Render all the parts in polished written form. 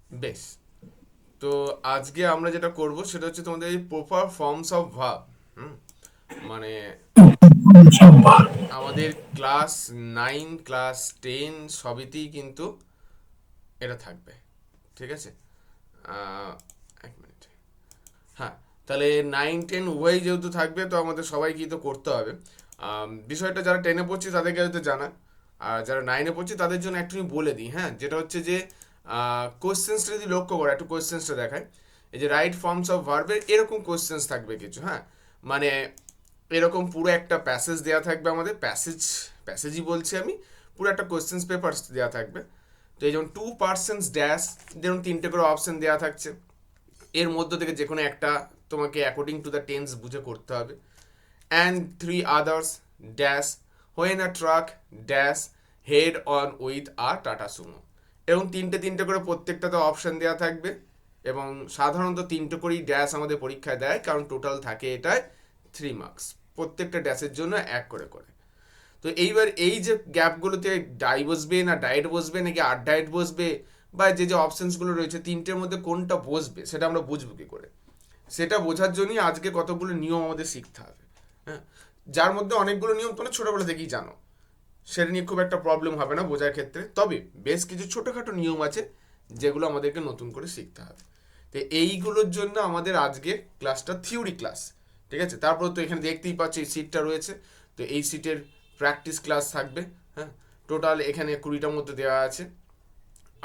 বেশ। তো আজকে আমরা যেটা করব সেটা হচ্ছে তোমাদের এই প্রপার ফর্মস অফ ভার্ব। মানে আমাদের ক্লাস 9 ক্লাস 10 সবেতেই কিন্তু এটা থাকবে। ঠিক আছে। আহ, এক মিনিট। হ্যাঁ, তাহলে 9 10 উভয়ই যেহেতু থাকবে তো আমাদের সবাইকে তো করতে হবে। বিষয়টা যারা 10-এ পড়ছি তাদেরকে হয়তো জানা, আর যারা 9-এ পড়ছি তাদের জন্য একটু বলে দিই। হ্যাঁ, যেটা হচ্ছে যে কোয়েশ্চেন্সটা যদি লক্ষ্য করো, একটু কোয়েশ্চেন্সটা দেখায়। এই যে রাইট ফর্মস অফ ভার্বের এরকম কোয়েশ্চেন্স থাকবে কিছু। হ্যাঁ, মানে এরকম পুরো একটা প্যাসেজ দেওয়া থাকবে আমাদের, প্যাসেজই বলছি আমি, পুরো একটা কোয়েশ্চেন্স পেপার দেওয়া থাকবে। তো এই যেমন 2% ড্যাশ, যেমন 3টে করে অপশন দেওয়া থাকছে, এর মধ্য থেকে যে কোনো একটা তোমাকে অ্যাকর্ডিং টু দ্য টেন্স বুঝে করতে হবে। And three others dash when a truck dash head on with a tata Sumo. এবং তিনটে তিনটে করে প্রত্যেকটাতে অপশান দেওয়া থাকবে, এবং সাধারণত তিনটে করেই ড্যাশ আমাদের পরীক্ষায় দেয়, কারণ টোটাল থাকে এটায় 3 মার্কস, প্রত্যেকটা ড্যাশের জন্য এক করে করে। তো এইবার এই যে গ্যাপগুলোতে ডাই বসবে না ডায়েট বসবে নাকি আর ডায়েট বসবে, বা যে যে অপশনসগুলো রয়েছে তিনটের মধ্যে কোনটা বসবে সেটা আমরা বুঝবো কী করে? সেটা বোঝার জন্যই আজকে কতগুলো নিয়ম আমাদের শিখতে হবে। হ্যাঁ, যার মধ্যে অনেকগুলো নিয়ম তোমরা ছোটোবেলা থেকেই জানো, সেটা নিয়ে খুব একটা প্রবলেম হবে না বোঝার ক্ষেত্রে। তবে বেশ কিছু ছোটোখাটো নিয়ম আছে যেগুলো আমাদেরকে নতুন করে শিখতে হবে। তো এইগুলোর জন্য আমাদের আজকে ক্লাসটা থিওরি ক্লাস। ঠিক আছে, তারপর তো এখানে দেখতেই পাচ্ছ এই সিটটা রয়েছে, তো এই সিটের প্র্যাকটিস ক্লাস থাকবে। হ্যাঁ, টোটাল এখানে 20টার মধ্যে দেওয়া আছে,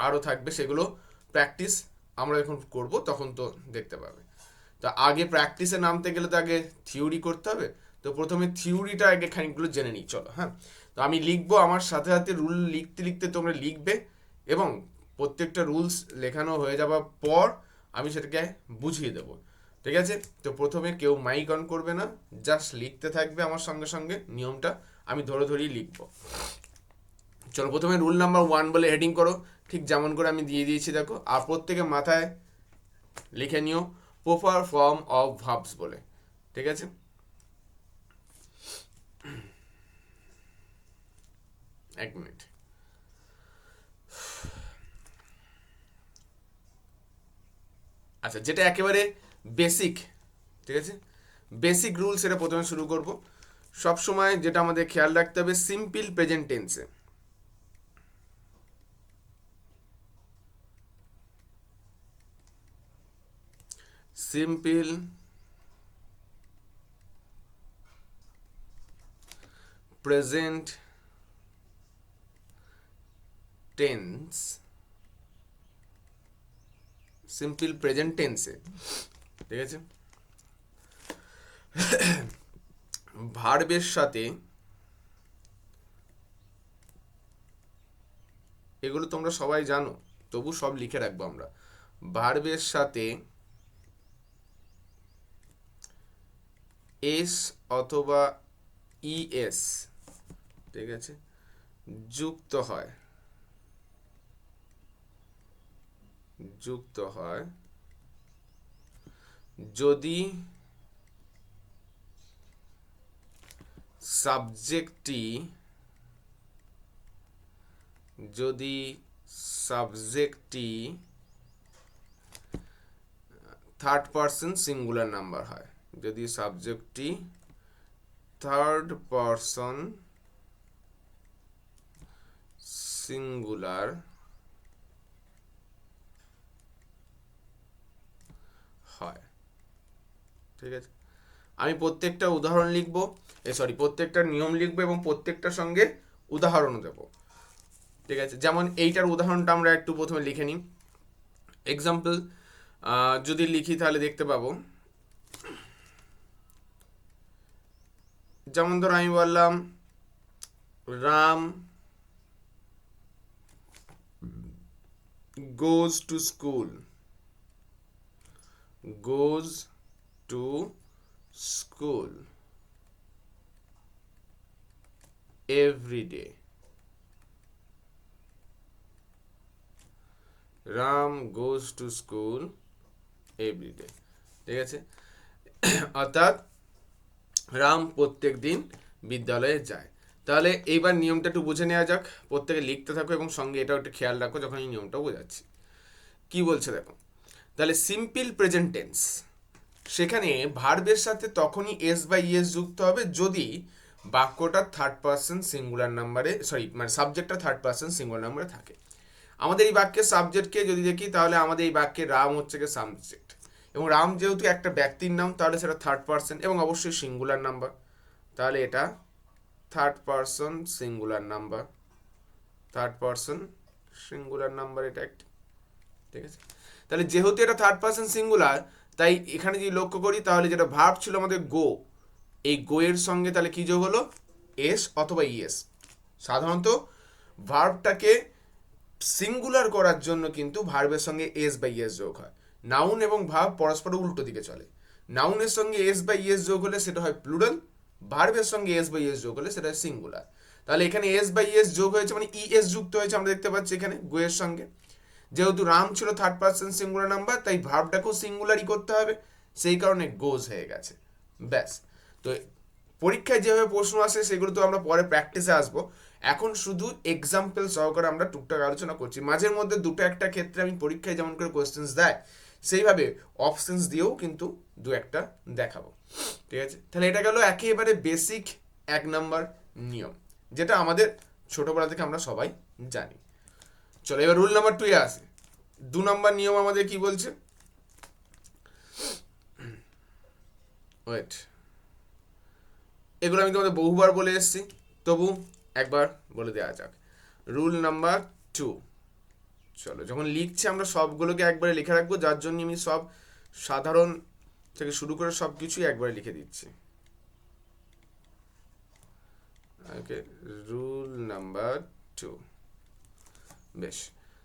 আরও থাকবে, সেগুলো প্র্যাকটিস আমরা যখন করব তখন তো দেখতে পাবে। তো আগে প্র্যাকটিসে নামতে গেলে তো আগে থিওরি করতে হবে। তো প্রথমে থিওরিটা আগে খানিকগুলো জেনে নিই, চলো। হ্যাঁ, তো আমি লিখবো, আমার সাথে সাথে রুল লিখতে লিখতে তোমরা লিখবে, এবং প্রত্যেকটা রুলস লেখানো হয়ে যাওয়ার পর আমি সেটাকে বুঝিয়ে দেবো। ঠিক আছে, তো প্রথমে কেউ মাইক অন করবে না, জাস্ট লিখতে থাকবে আমার সঙ্গে সঙ্গে, নিয়মটা আমি ধরে ধরেই লিখবো। চলো, প্রথমে রুল নাম্বার 1 বলে হেডিং করো, ঠিক যেমন করে আমি দিয়ে দিয়েছি দেখো, আর প্রত্যেকে মাথায় লিখে নিও প্রপার ফর্ম অফ ভার্বস বলে। ঠিক আছে, এক মিনিট। আচ্ছা, যেটা একেবারে বেসিক, ঠিক আছে, বেসিক রুল, সেটা প্রথমে শুরু করব। সবসময় যেটা আমাদের খেয়াল রাখতে হবে, সিম্পল প্রেজেন্ট টেন্সে simple present tense, simple present টেন্সে, ঠিক আছে, ভার্বের সাথে, এগুলো তোমরা সবাই জানো, তবু সব লিখে রাখবো আমরা, ভার্বের সাথে এস অথবা ইএস, ঠিক আছে, যুক্ত হয়, যুক্ত হয় যদি সাবজেক্টটি, যদি সাবজেক্টটি থার্ড পারসন সিঙ্গুলার নাম্বার হয়, যদি সাবজেক্টটি থার্ড পারসন সিঙ্গুলার হয়। ঠিক আছে, আমি প্রত্যেকটা উদাহরণ লিখব, প্রত্যেকটা নিয়ম লিখব এবং প্রত্যেকটার সঙ্গে উদাহরণও দেব। ঠিক আছে, যেমন এইটার উদাহরণটা আমরা একটু প্রথমে লিখে নিই। এক্সাম্পল যদি লিখি তাহলে দেখতে পাবো, যেমন ধরো আমি বললাম Ram goes to school, goes to school every day, Ram goes to school every day। ঠিক আছে, অর্থাৎ রাম প্রত্যেক দিন বিদ্যালয়ে যায়। তাহলে এইবার নিয়মটা একটু বুঝে নেওয়া যাক, প্রত্যেকে লিখতে থাকো এবং সঙ্গে এটাও একটু খেয়াল রাখো যখন এই নিয়মটা বোঝাচ্ছি। কি বলছে দেখো, তাহলে সিম্পল প্রেজেন্ট টেন্স, সেখানে ভার্বের সাথে তখনই এস বা ইএস যুক্ত হবে যদি বাক্যটা থার্ড পার্সন সিঙ্গুলার নাম্বারে, সরি মানে সাবজেক্টটা থার্ড পার্সন সিঙ্গুলার নাম্বারে থাকে। আমাদের এই বাক্যের সাবজেক্টকে যদি দেখি, তাহলে আমাদের এই বাক্যের রাম হচ্ছে গিয়ে সাবজেক্ট, এবং রাম যেহেতু একটা ব্যক্তির নাম, তাহলে সেটা থার্ড পার্সন এবং অবশ্যই সিঙ্গুলার নাম্বার, তাহলে এটা third person singular number, third person singular number এটা একটি, ঠিক আছে। তাহলে যেহেতু এটা থার্ড পার্সন সিঙ্গুলার, তাই এখানে যদি লক্ষ্য করি, তাহলে যেটা ভার্ব ছিল আমাদের গো, এই গো এর সঙ্গে তাহলে কি যোগ হলো, এস অথবা ইএস। সাধারণত ভার্বটাকে সিঙ্গুলার করার জন্য কিন্তু ভার্বের সঙ্গে এস বা ইএস যোগ হয়। নাউন এবং ভার্ব পরস্পর উল্টো দিকে চলে। নাউনের সঙ্গে এস বা ইএস যোগ হলে সেটা হয় প্লুরাল, ভার্বের সঙ্গে এস বা ইএস যোগ হলে সেটা হয় সিঙ্গুলার। তাহলে এখানে এস বা ইএস যোগ হয়েছে মানে ইএস যুক্ত হয়েছে, আমরা দেখতে পাচ্ছি এখানে গো এর সঙ্গে। যেহেতু রাম ছিল থার্ড পার্সন সিঙ্গুলার নাম্বার, তাই ভার্বটাকেও সিঙ্গুলারই করতে হবে, সেই কারণে গোজ হয়ে গেছে। ব্যাস। তো পরীক্ষায় যেভাবে প্রশ্ন আসে সেগুলো তো আমরা পরে প্র্যাকটিসে আসবো, এখন শুধু এক্সাম্পল সহকারে আমরা টুকটাক আলোচনা করছি। মাঝের মধ্যে দুটো একটা ক্ষেত্রে আমি পরীক্ষায় যেমন করে কোয়েশ্চেন্স দেয়, সেইভাবে অপশনস দিয়েও কিন্তু দু একটা দেখাবো, ঠিক আছে। তাহলে এটা গেল একেবারে বেসিক 1 নাম্বার নিয়ম, যেটা আমাদের ছোটবেলা থেকে আমরা সবাই জানি। চলো এবার রুল নাম্বার 2 এ আসে। 2 নাম্বার নিয়ম আমাদের কি বলছে, ওয়েট, এগুলো আমি তোমাদের বহুবার বলে এসেছি, তবু একবার বলে দেওয়া যাক। রুল নাম্বার 2, চলো যখন লিখছি আমরা সবগুলোকে একবারে লিখে রাখবো, যার জন্য আমি সব সাধারণ থেকে শুরু করে সব কিছুই একবারে লিখে দিচ্ছি। ওকে, রুল নাম্বার 2। বেশ,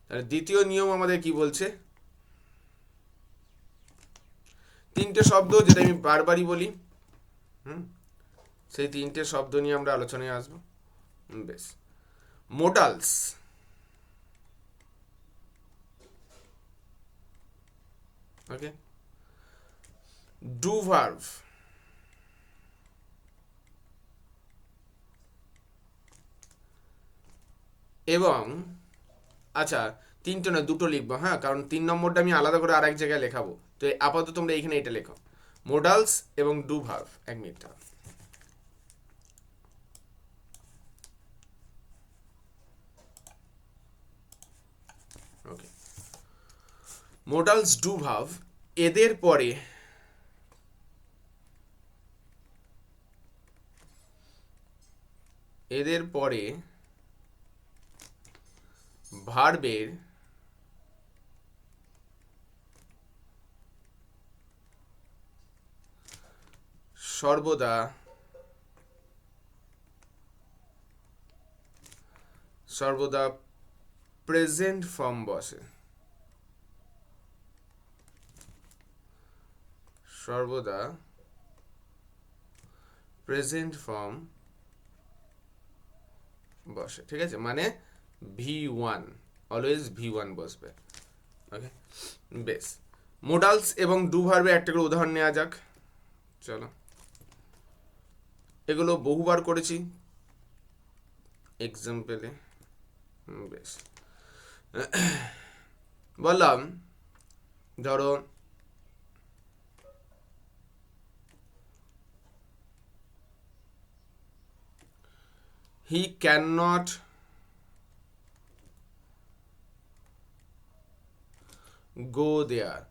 তাহলে দ্বিতীয় নিয়ম আমাদের কি বলছে, 3টে শব্দ যেটা আমি বারবারই বলি, সেই 3টে শব্দ নিয়ে আমরা আলোচনায় আসবো। বেশ, মোডালস, ওকে, ডু ভার্ভ, এবং আচ্ছা 3টে না 2টো লিখবো, হ্যাঁ, কারণ 3 নম্বরটা আমি আলাদা করে আরেক জায়গায় লেখাবো, তো আপাতত তোমরা এখানে এটা লেখো, মোডালস এবং do verb. 1 minute, okay, modals do verb, এদের পরে ভার্বের সর্বদা প্রেজেন্ট ফর্ম বসে, সর্বদা প্রেজেন্ট ফর্ম বসে, ঠিক আছে, মানে V1, অলওয়েজ V1 বসবে, ওকে। বেশ, মোডালস এবং ডু ভার্বের একটা করে উদাহরণ নেওয়া যাক। চলো, এগুলো বহুবার করেছি এক্সাম্পলে। বেশ, বললাম ধরো হি ক্যান নট গো দেয়ার,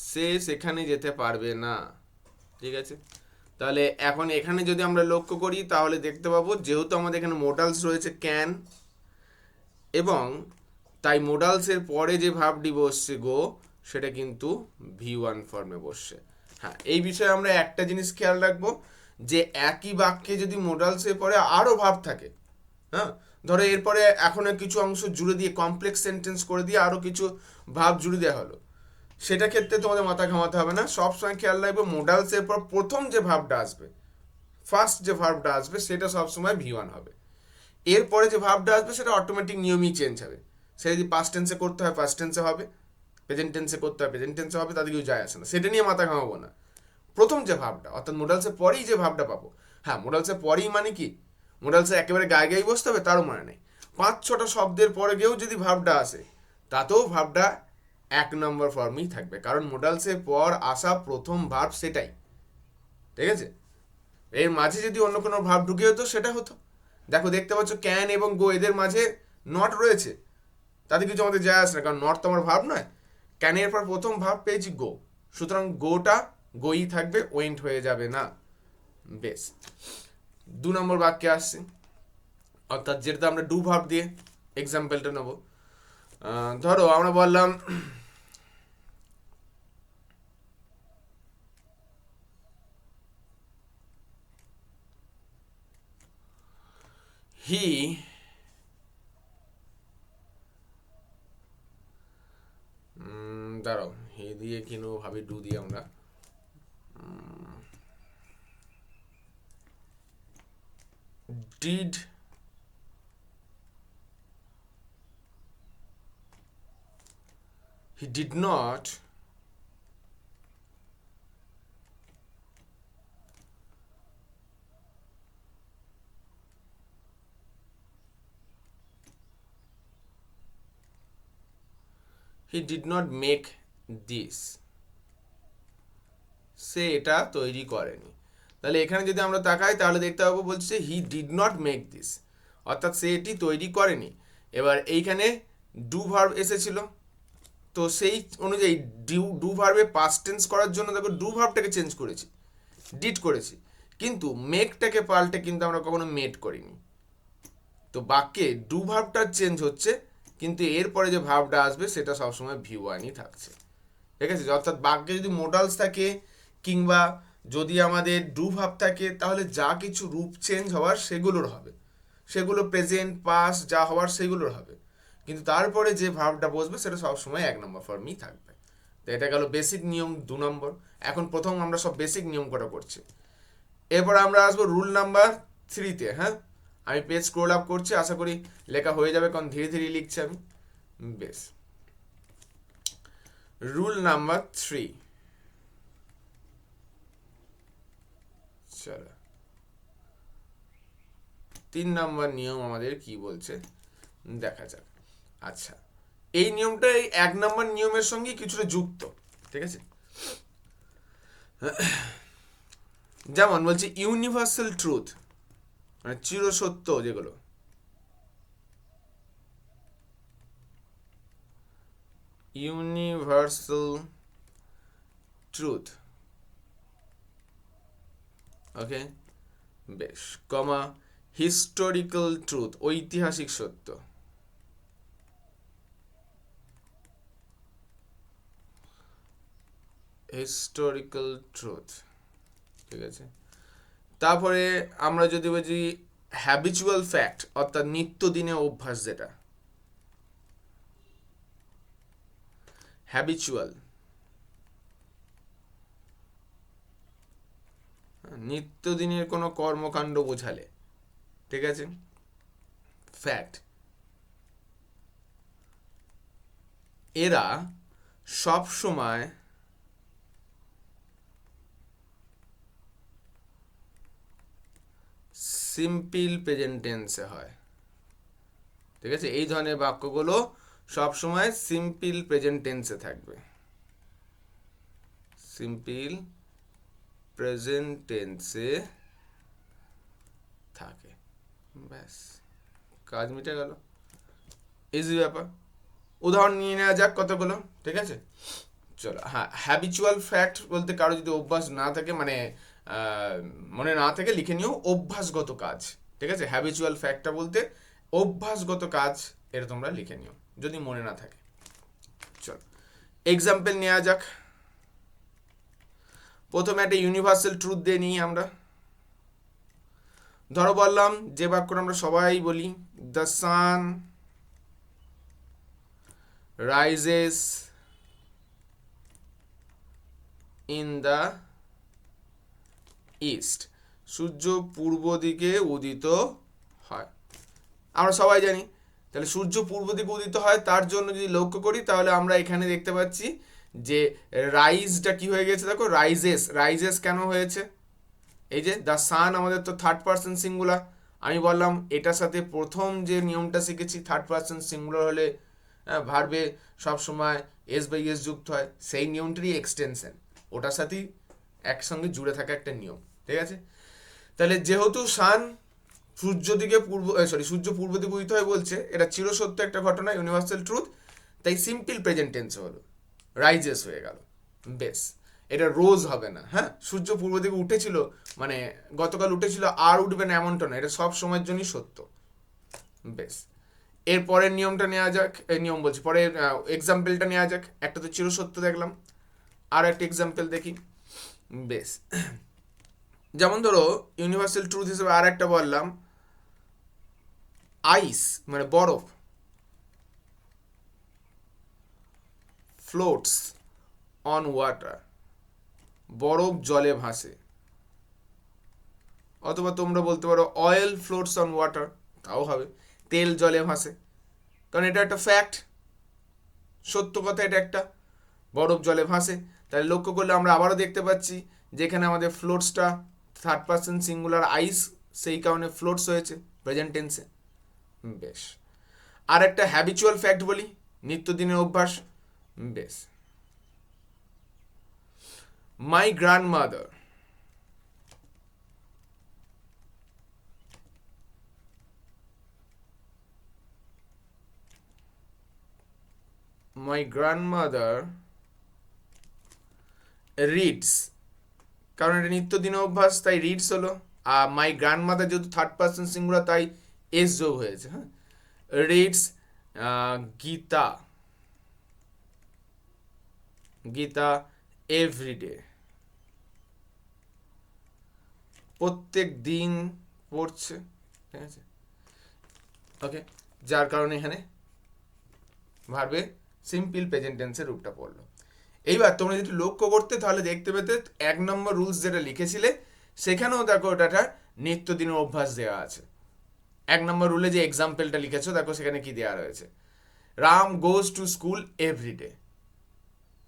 সে সেখানে যেতে পারবে না, ঠিক আছে। তাহলে এখন এখানে যদি আমরা লক্ষ্য করি, তাহলে দেখতে পাবো যেহেতু আমাদের এখানে মোডালস রয়েছে ক্যান, এবং তাই মোডালসের পরে যে ভার্বটি বসছে গো, সেটা কিন্তু V1 ফর্মে বসছে। হ্যাঁ, এই বিষয়ে আমরা একটা জিনিস খেয়াল রাখবো, যে একই বাক্যে যদি মোডালসের পরে আরও ভার্ব থাকে, হ্যাঁ, ধরো এরপরে এখন কিছু অংশ জুড়ে দিয়ে কমপ্লেক্স সেন্টেন্স করে দিয়ে আরও কিছু ভার্ব জুড়ে দেওয়া হলো, সেটা ক্ষেত্রে তোমাদের মাথা ঘামাতে হবে না। সবসময় খেয়াল রাখবে মোডালসের পর প্রথম যে ভার্বটা আসবে, ফার্স্ট যে ভার্বটা আসবে, সেটা সবসময় V1 হবে। এরপরে যে ভার্বটা আসবে সেটা অটোমেটিক নিয়মই চেঞ্জ হবে। সেটা যদি পাস্ট টেন্সে করতে হয় পাস্ট টেন্সে হবে, প্রেজেন্ট টেন্সে করতে হয় প্রেজেন্ট টেন্সে হবে, তাদের কিছু যায় আসে না, সেটা নিয়ে মাথা ঘামাবো না। প্রথম যে ভার্বটা, অর্থাৎ মোডালসের পরেই যে ভার্বটা পাবো, হ্যাঁ মোডালসের পরেই মানে কি, মোডালসে একেবারে গায়ে গায়ে বসতে হবে তারও মানে নেই, 5-6টা শব্দের পরে গিয়েও যদি ভার্বটা আসে, তাতেও ভার্বটা এক নম্বর ফর্মই থাকবে, কারণ মোডালসের পর আসা প্রথম ভার্ব সেটাই, ঠিক আছে। এর মাঝে যদি অন্য কোনো ভার্ব ঢুকে হতো সেটা হতো। দেখো দেখতে পাচ্ছ ক্যান এবং গো এদের মাঝে নট রয়েছে, তাতে কিছু আমাদের যায় আসে না, কারণ নট তো আমার ভার্ব নয়। ক্যানের পর প্রথম ভার্ব পেয়েছি গো, সুতরাং গোটা গোই থাকবে, ওয়েন্ট হয়ে যাবে না। বেশ, 2 নম্বর বাক্যে আসছি, অর্থাৎ যেটা আমরা ডু ভার্ব দিয়ে এক্সাম্পলটা নেব। ধরো আমরা বললাম হি দাঁড়াও, হি দিয়ে কি নেবো ভাবি, ডু দিয়ে আমরা did he did not he did not make this, সে এটা তৈরি করেনি। তাহলে এখানে যদি আমরা তাকাই তাহলে দেখতে পাবো বলছে he did not make this, অর্থাৎ সে এটি তৈরি করেনি। এবার এইখানে ডু ভার্ব এসেছিল, তো সেই অনুযায়ী ডু ভার্বে পাস্ট টেন্স করার জন্য দেখো ডু ভার্বটাকে চেঞ্জ করেছি, ডিড করেছি, কিন্তু মেকটাকে পাল্টে কিন্তু আমরা কখনো মেড করিনি। তো বাক্যে ডু ভার্বটা চেঞ্জ হচ্ছে, কিন্তু এরপরে যে ভার্বটা আসবে সেটা সবসময় ভি ওয়ানই থাকছে, ঠিক আছে। অর্থাৎ বাক্যে যদি মোডালস থাকে কিংবা যদি আমাদের ডু ভার্ব থাকে, তাহলে যা কিছু রূপ চেঞ্জ হওয়ার সেগুলোর হবে, সেগুলো প্রেজেন্ট পাস্ট যা হওয়ার সেগুলোর হবে, কিন্তু তারপরে যে ভার্বটা বসবে সেটা সবসময় 1 নম্বর ফর্মেই থাকবে। তো এটা গেল বেসিক নিয়ম 2 নম্বর। এখন প্রথম আমরা সব বেসিক নিয়ম কটা করছি, এরপর আমরা আসবো রুল নাম্বার 3-তে। হ্যাঁ, আমি পেজ স্ক্রোল আপ করছি, আশা করি লেখা হয়ে যাবে, কারণ ধীরে ধীরে লিখছি আমি। বেশ, রুল নাম্বার 3, চলো 3 নম্বর নিয়ম আমাদের কি বলছে দেখা যাক। আচ্ছা, এই নিয়মটা এই 1 নম্বর নিয়মের সঙ্গে কিছুটা যুক্ত, ঠিক আছে। যেমন বলছে ইউনিভার্সাল ট্রুথ, মানে চিরসত্য যেগুলো, ইউনিভার্সাল ট্রুথ, ওকে, বেশ, কমা হিস্টোরিক্যাল ট্রুথ, ঐতিহাসিক সত্য, হিস্টোরিক্যাল ট্রুথ, ঠিক আছে। তারপরে আমরা যদি বলছি হ্যাবিচুয়াল ফ্যাক্ট, অর্থাৎ নিত্যদিনে অভ্যাস, যেটা হ্যাবিচুয়াল, নিত্যদিনের কোনো কর্মকাণ্ড বোঝালে, ঠিক আছে, ফ্যাক্ট। এরা সব সময় সিম্পল প্রেজেন্ট টেন্সে হয়, ঠিক আছে। এই ধরনের বাক্যগুলো সব সময় সিম্পল প্রেজেন্ট টেন্সে থাকবে, সিম্পল প্রেজেন্ট টেন্সে থাকে, ব্যাস, কাজ মিটে গেল, ইজি ব্যাপার। উদাহরণ নিয়ে নেওয়া যাক কতগুলো, ঠিক আছে। চলো, হ্যাঁ, হ্যাবিচুয়াল ফ্যাক্ট বলতে কারো যদি অভ্যাস না থাকে, মানে মনে না থাকে, লিখে নিও অভ্যাসগত কাজ, ঠিক আছে। হ্যাবিচুয়াল ফ্যাক্টটা বলতে অভ্যাসগত কাজ, এটা তোমরা লিখে নিও যদি মনে না থাকে। চলো এক্সাম্পল নেওয়া যাক। প্রথমে একটা ইউনিভার্সাল ট্রুথ দিয়ে নিই আমরা। ধরো বললাম যে বাক্যটা আমরা সবাই বলি, the sun rises in the east, সূর্য পূর্ব দিকে উদিত হয়। আমরা সবাই জানি, তাহলে সূর্য পূর্ব দিকে উদিত হয়, তার জন্য যদি লক্ষ্য করি তাহলে আমরা এখানে দেখতে পাচ্ছি যে রাইজটা কি হয়ে গেছে, দেখো রাইজেস, রাইজেস কেন হয়েছে, এই যে দ্য সান আমাদের তো থার্ড পারসন সিঙ্গুলার, আমি বললাম এটার সাথে প্রথম যে নিয়মটা শিখেছি, থার্ড পারসন সিঙ্গুলার হলে ভার্বে সবসময় এস বাই এস যুক্ত হয়, সেই নিয়মটারই এক্সটেনশন, ওটার সাথেই একসঙ্গে জুড়ে থাকা একটা নিয়ম। ঠিক আছে, তাহলে যেহেতু সান সূর্য পূর্ব দিকে উদিত হয় বলছে, এটা চিরসত্য একটা ঘটনা, ইউনিভার্সাল ট্রুথ, তাই সিম্পল প্রেজেন্ট টেন্স হলো, রাইজেস হয়ে গেল। বেশ, এটা রোজ হবে না, হ্যাঁ, সূর্য পূর্ব দিকে উঠেছিল মানে গতকাল উঠেছিল আর উঠবে না এমনটা না, এটা সব সময়ের জন্যই সত্য। বেশ, এর পরের নিয়মটা নেওয়া যাক, এই নিয়ম বলছি, পরের এক্সাম্পলটা নেওয়া যাক। একটা তো চিরসত্য দেখলাম, আর একটা এক্সাম্পল দেখি। বেশ, যেমন ধরো ইউনিভার্সাল ট্রুথ হিসেবে আর একটা বললাম, আইস মানে বরফ ফ্লোটস অন ওয়াটার, বরফ জলে ভাসে। অথবা তোমরা বলতে পারো অয়েল ফ্লোটস অন ওয়াটার, তাও হবে, তেল জলে ভাসে, কারণ এটা একটা ফ্যাক্ট, সত্য কথা, এটা একটা, বরফ জলে ভাসে। তাহলে লক্ষ্য করলে আমরা আবারও দেখতে পাচ্ছি যেখানে আমাদের ফ্লোটসটা থার্ড পার্সন সিঙ্গুলার আইস, সেই কারণে ফ্লোটস হয়েছে প্রেজেন্ট টেন্সে। বেশ, আর একটা হ্যাবিচুয়াল ফ্যাক্ট বলি, নিত্যদিনের অভ্যাস। বেশ, my grandmother, my grandmother reads, কারণ এটা নিত্যদিনের অভ্যাস তাই রিডস হলো, আর মাই গ্র্যান্ডমাদার যেহেতু থার্ড পার্সন সিঙ্গুলার তাই এস যোগ হয়েছে। হ্যাঁ, রিডস গীতা, গীতা এভরিডে, প্রত্যেক দিন পড়ছে। ঠিক আছে, ওকে, যার কারণে এখানে ভার্বে সিম্পল প্রেজেন্ট টেন্সের রূপটা পড়লো। এইবার তোমরা যদি লক্ষ্য করতে তাহলে দেখতে পেতে 1 নম্বর রুলস যেটা লিখেছিলে সেখানেও দেখো ওটা নিত্যদিনের অভ্যাস দেওয়া আছে। 1 নম্বর রুলে যে এক্সাম্পলটা লিখেছো দেখো সেখানে কি দেওয়া রয়েছে, Ram goes to school everyday,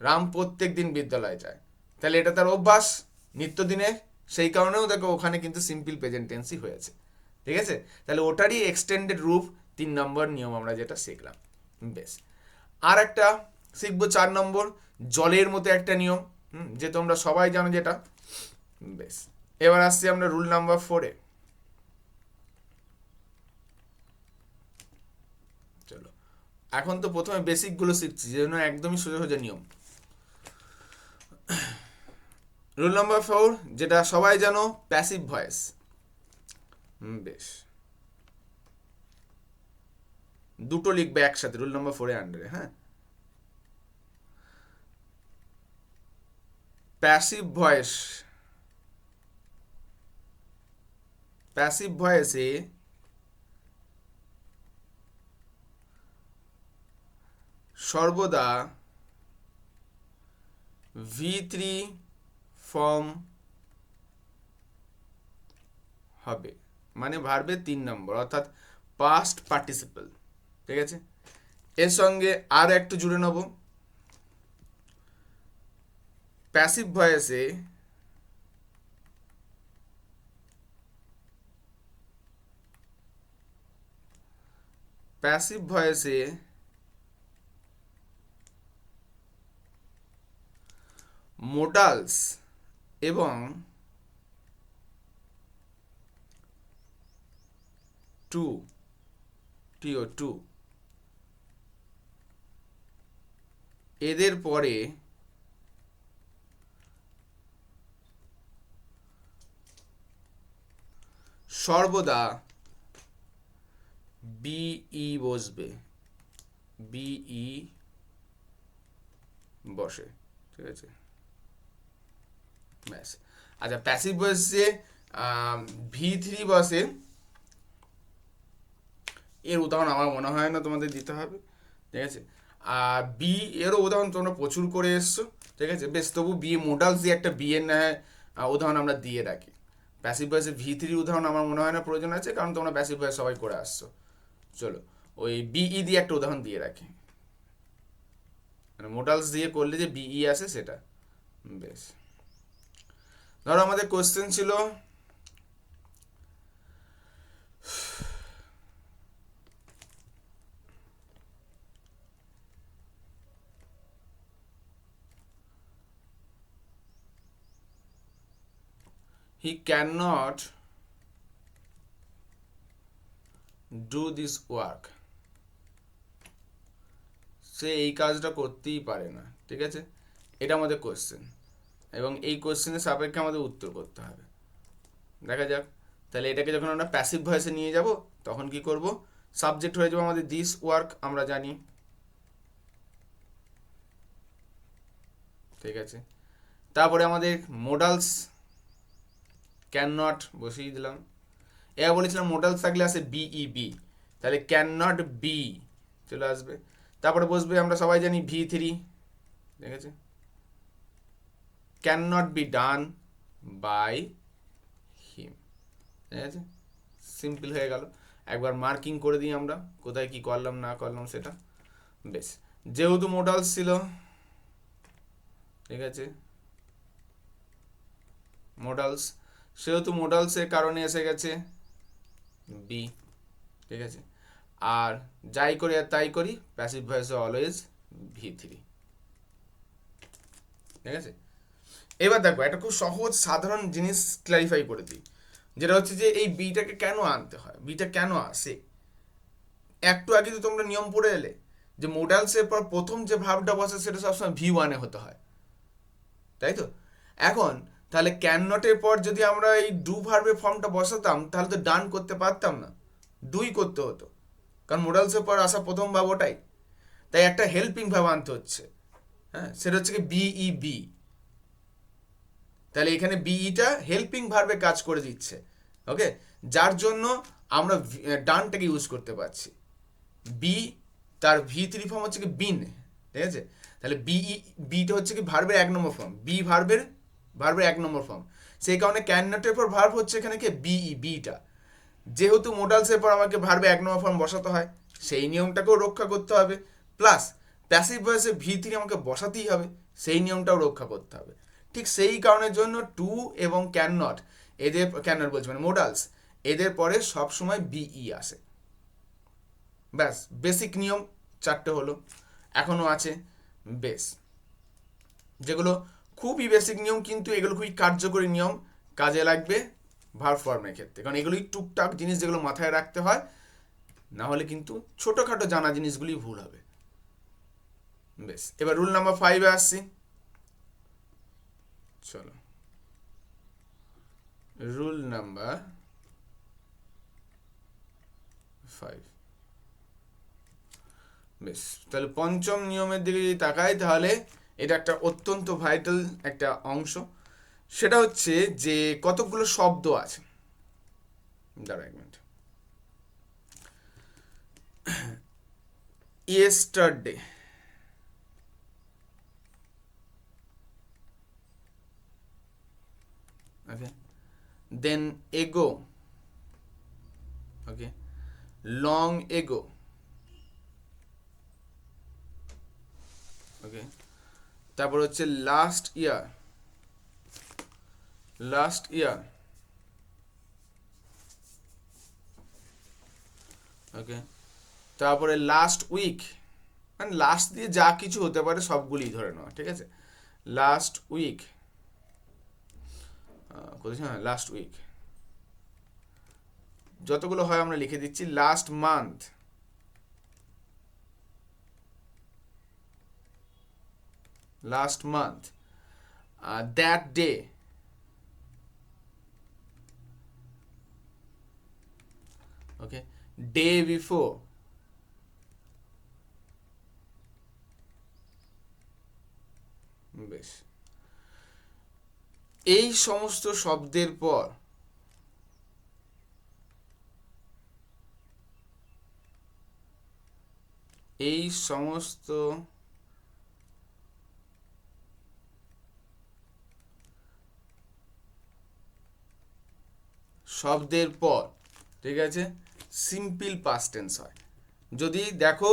Ram প্রত্যেক দিন বিদ্যালয়ে যায়, তাহলে এটা তার অভ্যাস নিত্যদিনে, সেই কারণেও দেখো ওখানে কিন্তু সিম্পল প্রেজেন্ট টেন্সই হয়েছে। ঠিক আছে, তাহলে ওটারই এক্সটেন্ডেড রূপ 3 নম্বর নিয়ম আমরা যেটা শিখলাম। বেশ, আর একটা শিখবো 4 নম্বর, জলের মতো একটা নিয়ম, যে তোমরা সবাই জানো যেটা। বেশ, এবার আসছি আমরা রুল নাম্বার 4-এ। চলো, এখন তো প্রথমে বেসিকগুলো শিখছি, যেজন্য একদমই সোজা সোজা নিয়ম। রুল নাম্বার 4, যেটা সবাই জানো, প্যাসিভ ভয়েস। বেশ, দুটো লিখবে একসাথে রুল নাম্বার 4-এর আন্ডারে। হ্যাঁ, প্যাসিভ ভয়েস, প্যাসিভ ভয়েসে সর্বদা V3 ফর্ম হবে, মানে ভার্বে 3 নম্বর, অর্থাৎ পাস্ট পার্টিসিপল। ঠিক আছে, এর সঙ্গে আর একটু জুড়ে নেব, প্যাসিভ ভয়েসে প্যাসিভ ভয়েসে মোডালস এবং টু এদের পরে সর্বদা বিই বসবে, বিই বসে। ঠিক আছে, ব্যাস। আচ্ছা, প্যাসিভ ভয়েসে V3 বসে, এর উদাহরণ আমার মনে হয় না তোমাদের দিতে হবে। ঠিক আছে, আর বি এরও উদাহরণ তোমরা প্রচুর করে এসছো। ঠিক আছে, বেশ, তবু বি মোডালস দিয়ে একটা বি এর উদাহরণ আমরা দিয়ে রাখি। প্যাসিভ ভয়েসে V3 উদাহরণ আমার মনে হয় না প্রয়োজন আছে, কারণ তোমরা প্যাসিভ ভয়েস সবাই করে আসছো। চলো, ওই বিই দিয়ে একটা উদাহরণ দিয়ে রাখি, মানে মোডালস দিয়ে করলে যে বিই আসে সেটা। বেশ, ধরো আমাদের কোশ্চেন ছিল he can not do this work, সে এই কাজটা করতেই পারে না। ঠিক আছে, এটা আমাদের কোশ্চেন, এবং এই কোশ্চেনের সাপেক্ষে আমাদের উত্তর করতে হবে। দেখা যাক, তাহলে এটাকে যখন আমরা প্যাসিভ ভয়েসে নিয়ে যাব তখন কি করব, সাবজেক্ট হয়ে যাবে আমাদের দিস ওয়ার্ক, আমরা জানি। ঠিক আছে, তারপরে আমাদের মোডালস ক্যান নট বসিয়ে দিলাম। এবার বলেছিলাম মোডালস থাকলে আসে বিইবি, তাহলে ক্যান নট বি চলে আসবে। তারপরে বসবে, আমরা সবাই জানি V3। ঠিক আছে, can not be done by him. ঠিক আছে, সিম্পল হয়ে গেল। একবার মার্কিং করে দিই আমরা কোথায় কি করলাম না করলাম সেটা। বেশ, যেহেতু মোডালস ছিল, ঠিক আছে, মোডালস, সেহেতু মোডালসের কারণে এসে গেছে বি। ঠিক আছে, আর যাই করি আর তাই করি, প্যাসিভ ভয়েসে অলওয়েজ V3। ঠিক আছে, এবার দেখো একটা খুব সহজ সাধারণ জিনিস ক্ল্যারিফাই করে দিই, যেটা হচ্ছে যে এই বিটাকে কেন আনতে হয়, বিটা কেন আসে। একটু আগে তো তোমরা নিয়ম পড়ে এলে যে মোডালসের পর প্রথম যে ভাবটা বসে সেটা সবসময় V1-এ হতে হয়, তাই তো। এখন তাহলে ক্যান নটের পর যদি আমরা এই ডু ভার্বের ফর্মটা বসাতাম তাহলে তো ডান করতে পারতাম না, ডুই করতে হতো, কারণ মোডালসের পর আসা প্রথম ভাব ওটাই। তাই একটা হেল্পিং ভাব আনতে হচ্ছে, হ্যাঁ, সেটা হচ্ছে কি বিইবি। তাহলে এখানে বিইটা হেল্পিং ভার্বে কাজ করে দিচ্ছে, ওকে, যার জন্য আমরা ডানটাকে ইউজ করতে পারছি। বি তার V3 ফর্ম হচ্ছে কি বিন। ঠিক আছে, তাহলে বিটা হচ্ছে কি ভার্বের 1 নম্বর ফর্ম, বি ভার্বের 1 নম্বর ফর্ম, সেই কারণে ক্যান নটের পর ভার্ব হচ্ছে এখানে কি বিটা। যেহেতু মোডালসের পর আমাকে ভার্বে 1 নম্বর ফর্ম বসাতে হয়, সেই নিয়মটাকেও রক্ষা করতে হবে, প্লাস প্যাসিভ ভয়েসে V3 আমাকে বসাতেই হবে, সেই নিয়মটাও রক্ষা করতে হবে। ঠিক সেই কারণের জন্য টু এবং ক্যান নট, এদের ক্যান নট বলছি মানে মোডালস, এদের পরে সবসময় বিই আসে। ব্যাস, বেসিক নিয়ম 4টে হলো, এখনও আছে। বেশ, যেগুলো খুবই বেসিক নিয়ম, কিন্তু এগুলো খুবই কার্যকরী নিয়ম, কাজে লাগবে ভার্ব ফর্মের ক্ষেত্রে, কারণ এগুলোই টুকটাক জিনিস যেগুলো মাথায় রাখতে হয়, না হলে কিন্তু ছোটোখাটো জানা জিনিসগুলি ভুল হবে। বেশ, এবার রুল নাম্বার 5-এ আসছি। চলো, রুল নাম্বার 5। বেশ, তাহলে পঞ্চম নিয়মের দিকে যদি তাকাই তাহলে এটা একটা অত্যন্ত ভাইটাল একটা অংশ, সেটা হচ্ছে যে কতগুলো শব্দ আছে। দাঁড়া এক মিনিট। ইয়েস্টারডে, ওকে, দেন এগো, ওকে, লং এগো, ওকে, তারপর হচ্ছে লাস্ট ইয়ার, ওকে, তারপরে লাস্ট উইক, মানে লাস্ট দিয়ে যা কিছু হতে পারে সবগুলি ধরে নেওয়া। ঠিক আছে, লাস্ট উইক, কোথায়, হ্যাঁ লাস্ট উইক, যতগুলো হয় আমরা লিখে দিচ্ছি। Last month, that day, okay, day before, বেশ, এই সমস্ত শব্দের পর এই সমস্ত শব্দের পর, ঠিক আছে, সিম্পল পাস্ট টেন্স হয়। যদি দেখো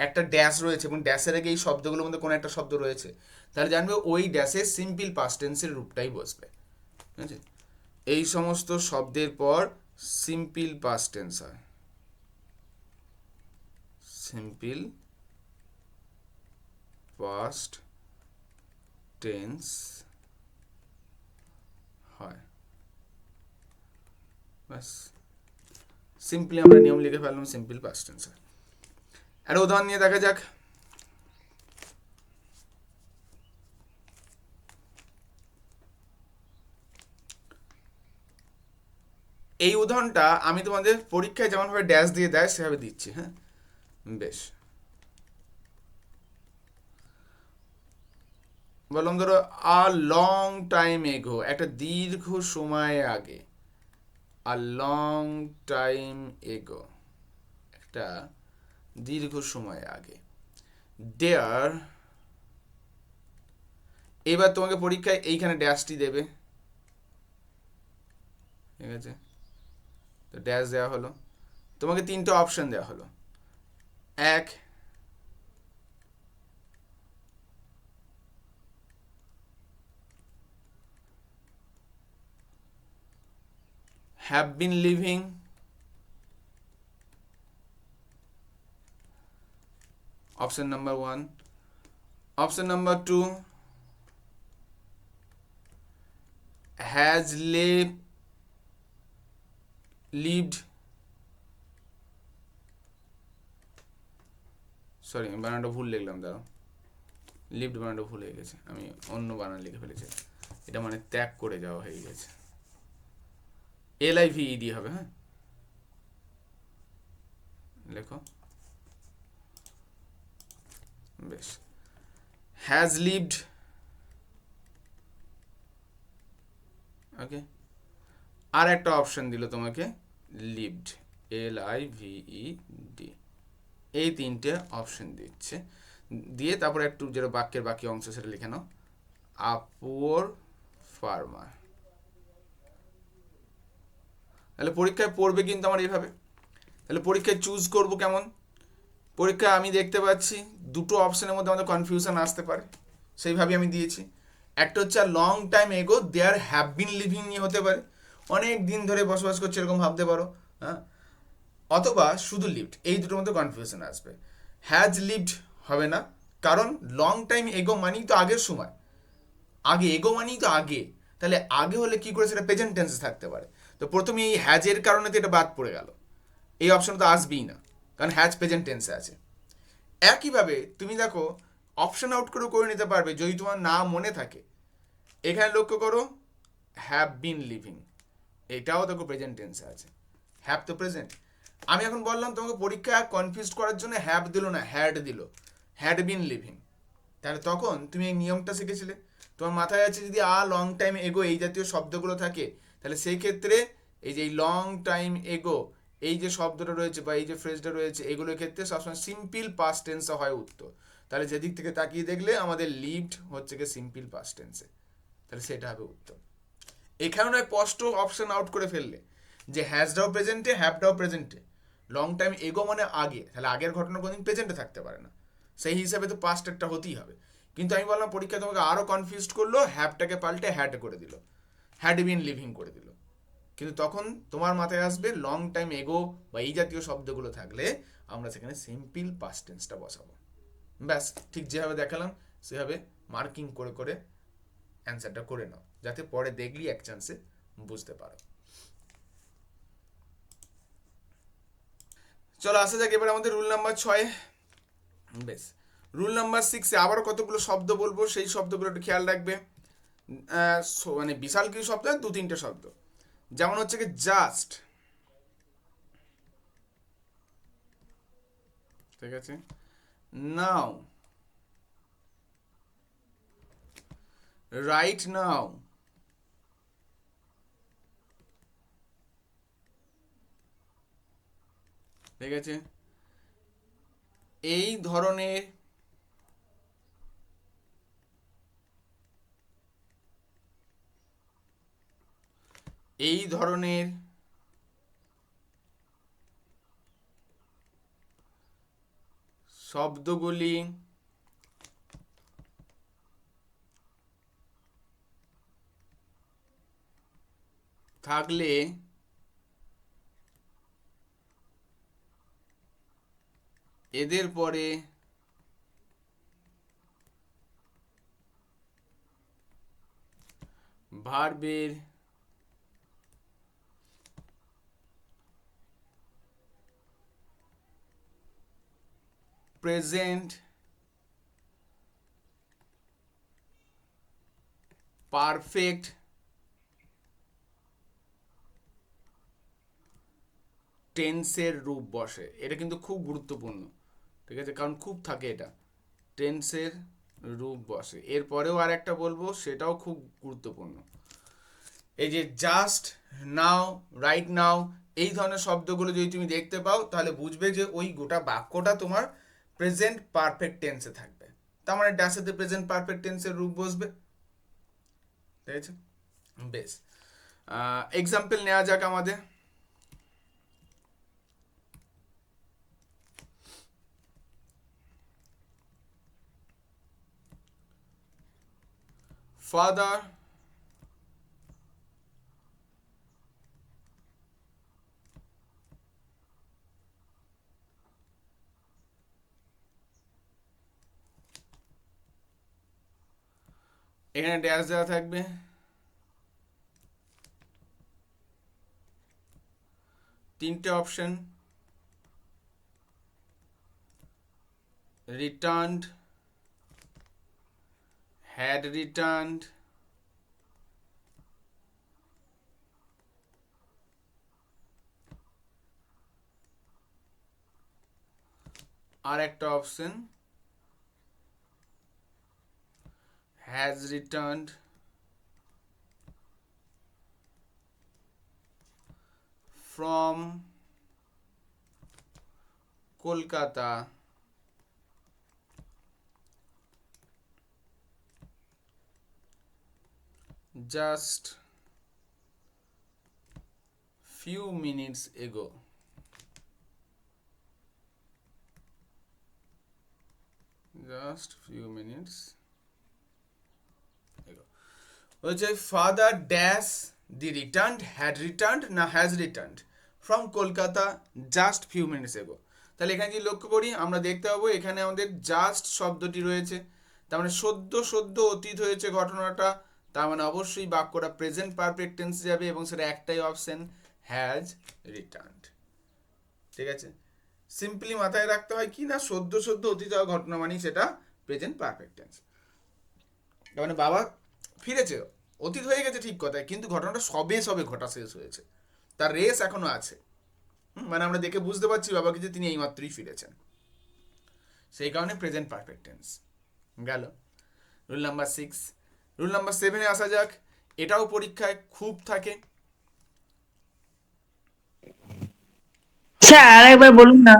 একটা ড্যাশ রয়েছে এবং ড্যাশের আগে এই শব্দগুলোর মধ্যে কোনো একটা শব্দ রয়েছে, তাহলে জানবে ওই ড্যাশের সিম্পল পাস্ট টেন্সের রূপটাই বসবে। ঠিক আছে, এই সমস্ত শব্দের পর সিম্পল পাস্ট টেন্স হয়, সিম্পল পাস্ট টেন্স হয়। ব্যাস, সিম্পলি আমরা নিয়ম লিখে ফেললাম, সিম্পল পাস্ট টেন্স। একটা উদাহরণ নিয়ে দেখা যাক। এই উদাহরণটা আমি তোমাদের পরীক্ষায় যেমনভাবে ড্যাশ দিয়ে দেয় সেভাবে দিচ্ছি, হ্যাঁ? বেশ, বললাম ধরো আ লং টাইম এগো, একটা দীর্ঘ সময় আগে। আ লং টাইম এগো, একটা দীর্ঘ সময় আগে। দেয়ার, এবার তোমাকে পরীক্ষায় এইখানে ড্যাশটি দেবে, ঠিক আছে? তো ড্যাশ দেওয়া হলো, তোমাকে তিনটে অপশন দেওয়া হলো। এক, have been living, option number one. Option number two, has lived, sorry আমি বানানটা ভুল লিখলাম, দাঁড়াও, লিভড বানানটা ভুল হয়ে গেছে, আমি অন্য বানান লিখে ফেলেছি, এটা মানে ত্যাগ করে যাওয়া হয়ে গেছে, LIVED হবে, হ্যাঁ? লেখো, বেশ, হ্যাজ লিভড, ওকে, আর একটা অপশন দিল তোমাকে লিভড, LIVED, এই তিনটে অপশন দিচ্ছে, দিয়ে তারপরে একটু যেটা বাক্যের বাকি অংশ সেটা লিখে নাও, আ পুয়ার ফার্মার। তাহলে পরীক্ষায় পড়বে কিন্তু আমার এইভাবে। তাহলে পরীক্ষায় চুজ করব কেমন? পরীক্ষায় আমি দেখতে পাচ্ছি দুটো অপশনের মধ্যে আমাদের কনফিউশন আসতে পারে, সেইভাবে আমি দিয়েছি। একটা হচ্ছে লং টাইম এগো দেয়ার হ্যাভ বিন লিভিং নিয়ে হতে পারে, অনেক দিন ধরে বসবাস করছে এরকম ভাবতে পারো, হ্যাঁ? অথবা শুধু লিভড, এই দুটোর মধ্যে কনফিউশন আসবে। হ্যাজ লিভড হবে না, কারণ লং টাইম এগো মানেই তো আগের সময়, আগে, এগো মানেই তো আগে, তাহলে আগে হলে কি করে সেটা প্রেজেন্ট টেন্সে থাকতে পারে, তো প্রথমে এই হ্যাজের কারণে তো এটা বাদ পড়ে গেল, এই অপশন তো আসবেই না, কারণ হ্যাজ প্রেজেন্ট টেন্সে আছে। একইভাবে তুমি দেখো অপশন আউট করে করে নিতে পারবে যদি তোমার না মনে থাকে। এখানে লক্ষ্য করো, হ্যাভ বিন লিভিং, এটাও দেখো প্রেজেন্ট টেন্সে আছে, হ্যাভ তো প্রেজেন্ট। আমি এখন বললাম তোমাকে পরীক্ষা কনফিউজ করার জন্য হ্যাভ দিল না, হ্যাড দিল, হ্যাড বিন লিভিং, তাহলে তখন তুমি এই নিয়মটা শিখেছিলে। তোমার মাথায় আছে যদি লং টাইম এগো এই জাতীয় শব্দগুলো থাকে, তাহলে সেই ক্ষেত্রে এই যে লং টাইম এগো এই যে শব্দটা রয়েছে বা এই যে ফ্রেজটা রয়েছে এগুলোর ক্ষেত্রে সবসময় সিম্পল পাস্ট টেন্সে হয় উত্তর। তাহলে যেদিক থেকে তাকিয়ে দেখলে আমাদের লিভড হচ্ছে গিয়ে সিম্পল পাস্ট টেন্সে, তাহলে সেটা হবে উত্তর। এখানে নয় স্পষ্ট অপশন আউট করে ফেললে যে হ্যাজটাও প্রেজেন্টে, হ্যাভটাও প্রেজেন্টে, লং টাইম এগো মানে আগে, তাহলে আগের ঘটনা কোনদিন প্রেজেন্টে থাকতে পারে না, সেই হিসাবে তো পাস্ট একটা হতেই হবে। কিন্তু আমি বললাম পরীক্ষা তোমাকে আরও কনফিউজ করলো, হ্যাভটাকে পাল্টে হ্যাড করে দিল, হ্যাড বিন লিভিং করে দিল, কিন্তু তখন তোমার মাথায় আসবে লং টাইম এগো বা এই জাতীয় শব্দগুলো থাকলে আমরা সেখানে সিম্পল পাস্ট টেন্সটা বসাবো। ব্যাস, ঠিক যেভাবে দেখালাম সেভাবে মার্কিং করে করে অ্যান্সারটা করে নাও, যাতে পরে দেখলি এক চান্সে বুঝতে পারো। চলো আসা যাক এবার আমাদের রুল নাম্বার 6। বেশ, রুল নাম্বার 6-এ আবারও কতগুলো শব্দ বলবো, সেই শব্দগুলো একটু খেয়াল রাখবে। মানে বিশাল কিছু শব্দ, দু তিনটে শব্দ, যেমন হচ্ছে কি জাস্ট, ঠিক আছে, নাও, রাইট নাও, ঠিক আছে, এই ধরনের, এই ধরনের, শব্দগুলি থাকলে এদের পরে ভার্বের প্রেজেন্ট পারফেক্ট টেন্সের রূপ বসে। এটা কিন্তু খুব গুরুত্বপূর্ণ, ঠিক আছে, কারণ খুব থাকে এটা, টেন্সের রূপ বসে। এরপরেও আর একটা বলবো, সেটাও খুব গুরুত্বপূর্ণ। এই যে জাস্ট, নাও, রাইট নাও, এই ধরনের শব্দগুলো যদি তুমি দেখতে পাও তাহলে বুঝবে যে ওই গোটা বাক্যটা তোমার প্রেজেন্ট পারফেক্ট টেন্সে থাকবে। তার মানে ড্যাশেতে প্রেজেন্ট পারফেক্ট টেন্সের রূপ বসবে, ঠিক আছে। বেশ, এক্সাম্পল নেওয়া যাক আমাদের। ফাদার এখানে ড্যাশ দেওয়া থাকবে, তিনটে অপশন, রিটার্নড, হ্যাড রিটার্নড, আর একটা option has returned from Kolkata just few minutes ago. Just few minutes ago. হচ্ছে father dash the returned, had returned না has returned from Kolkata just few minutes ago. তাহলে এখানে যদি লক্ষ্য করি আমরা দেখতে পাবো এখানে আমাদের জাস্ট শব্দটি রয়েছে, তার মানে সদ্য সদ্য অতীত হয়েছে ঘটনাটা, তার মানে অবশ্যই বাক্যটা প্রেজেন্ট পারফেক্ট টেন্সে যাবে এবং সেটা একটাই অপশন, হ্যাজ রিটার্নড, ঠিক আছে। সিম্পলি মাথায় রাখতে হয় কি না, সদ্য সদ্য অতীত হওয়া ঘটনা মানে সেটা প্রেজেন্ট পারফেক্ট টেন্স। তার মানে বাবা ফিরেছে, অতীত হয়ে গেছে ঠিক কথায়, কিন্তু ঘটনাটা সবে সবে ঘটা শেষ হয়েছে, তার রেস এখনো আছে। মানে আমরা দেখে বুঝতে পারছি বাবাকে যে তিনি এইমাত্রই ফিরেছেন, সেই কারণে প্রেজেন্ট পারফেক্ট টেন্স গেল। Rule number 6। রুল নাম্বার 7-এ আসা যাক, এটাও পরীক্ষায় খুব থাকে। স্যার আরেকবার বলুন না।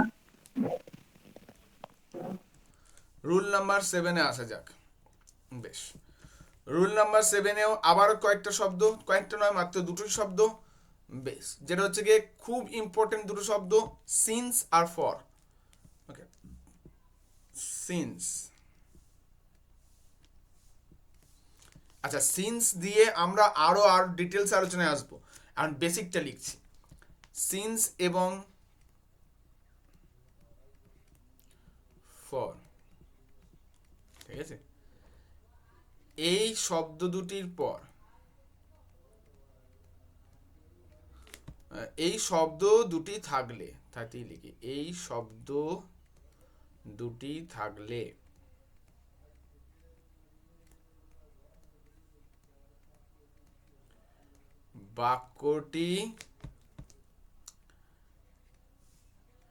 রুল নাম্বার 7-এ আসা যাক। বেশ, রুল নাম্বার 7-এও আবার কয়েকটা শব্দ, কয়েকটা নয় মাত্র দুটোই শব্দ, বেশ, যেটা হচ্ছে গিয়ে খুব ইম্পর্টেন্ট দুটো শব্দ, সিন্স আর ফর। Okay, since. আচ্ছা, সিন্স দিয়ে আমরা আরো ডিটেলস আলোচনায় আসবো, আর বেসিকটা লিখছি। সিন্স এবং ফর, ঠিক আছে, এই শব্দ দুটির পর, এই শব্দ দুটি থাকলে, তাতেই লিখি, এই শব্দ দুটি থাকলে বাক্যটি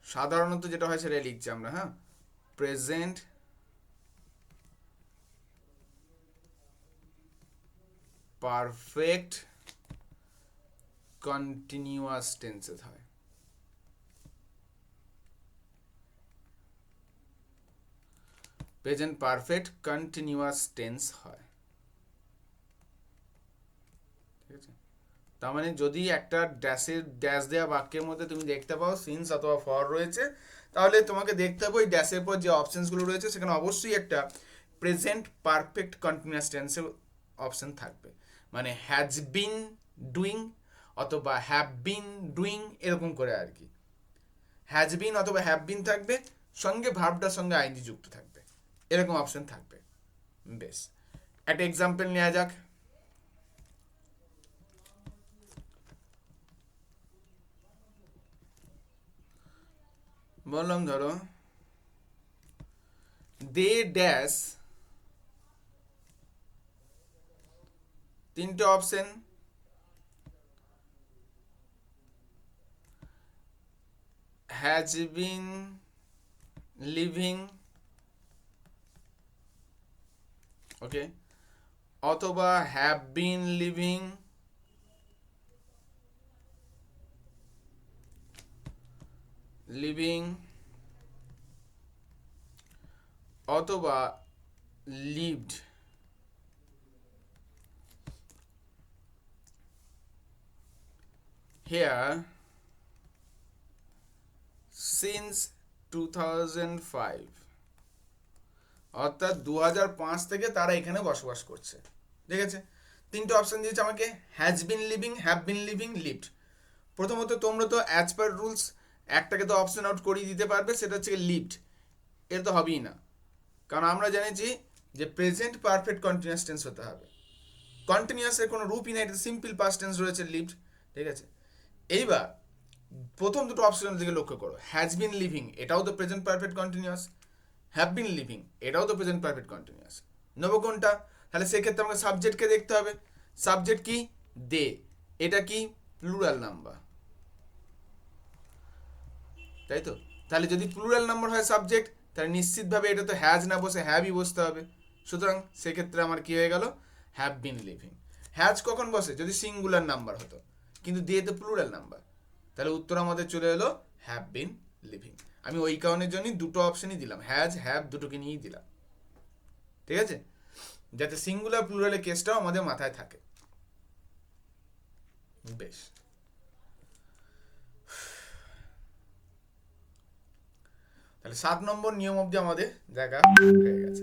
সাধারণত যেটা হয় সেটা লিখছি আমরা, হ্যাঁ, প্রেজেন্ট পারফেক্ট কন্টিনিউয়াস টেন্সে হয়। প্রেজেন্ট পারফেক্ট কন্টিনিউয়াস টেন্স হয়, ঠিক আছে। তার মানে যদি একটা ড্যাশ দেওয়া বাক্যের মধ্যে তুমি দেখতে পাও সিন্স অথবা ফর রয়েছে, তাহলে তোমাকে দেখতে হবে ওই ড্যাশের পর যে অপশনসগুলো রয়েছে সেখানে অবশ্যই একটা প্রেজেন্ট পারফেক্ট কন্টিনিউয়াস টেন্সের অপশন থাকবে। মানে হ্যাজ বিন ডুইং অথবা হ্যাভ বিন ডুইং, এরকম করে আর কি। হ্যাজ বিন অথবা হ্যাভ বিন থাকবে, সঙ্গে ভার্বটার সঙ্গে আইনজি যুক্ত থাকবে, এরকম অপশন থাকবে। বেশ, একটা এক্সাম্পল নেওয়া যাক। বললাম ধরো দে ড্যাশ, তিনটে অপশন, হ্যাজ বিন লিভিং, ওকে, অথবা হ্যাভ বিন লিভিং, অথবা লিভড। here since 2005, অর্থাৎ 2005 থেকে তারা এখানে বসবাস করছে। ঠিক আছে, তিনটে অপশন দিয়েছে আমাকে, has been living, have been living, lived. প্রথমত তোমরা তো অ্যাজ পার রুলস একটাকে তো অপশন আউট করিয়ে দিতে পারবে, সেটা হচ্ছে লিভড। এর তো হবেই না, কারণ আমরা জেনেছি যে প্রেজেন্ট পারফেক্ট কন্টিনিউয়াস টেন্স হতে হবে। কন্টিনিউয়াসের কোনো রূপই নাই, এটা সিম্পল পাস্ট টেন্স রয়েছে লিভড। ঠিক আছে, এইবার প্রথম দুটো অপশনের দিকে লক্ষ্য করো। হ্যাজ বিন লিভিং এটাও তো present perfect continuous, have been living এটাও তো প্রেজেন্ট পারফেক্ট কন্টিনিউয়াস। নেব কোনটা? তাহলে সেক্ষেত্রে আমাকে সাবজেক্টকে দেখতে হবে। সাবজেক্ট কি? দে। এটা কি? প্লুরাল নাম্বার, তাই তো? তাহলে যদি প্লুরাল নাম্বার হয় সাবজেক্ট, তাহলে নিশ্চিতভাবে এটা তো হ্যাজ না বসে হ্যাভই বসতে হবে। সুতরাং সেক্ষেত্রে আমার কি হয়ে গেল? Have been living. হ্যাজ কখন বসে? যদি সিঙ্গুলার নাম্বার হতো, কিন্তু দিয়ে তো প্লুরাল নাম্বার, তাহলে উত্তর আমাদের চলে এলো হ্যাভ বিন লিভিং। আমি ওই কারণের জন্যই দুটো অপশনই দিলাম, হ্যাজ হ্যাভ দুটোকে নিয়েই দিলাম। ঠিক আছে, যাতে সিঙ্গুলার প্লুরালের কেসটাও আমাদের মাথায় থাকে। বেশ, তাহলে 7 নম্বর নিয়ম অবধি আমাদের দেখা হয়ে গেছে।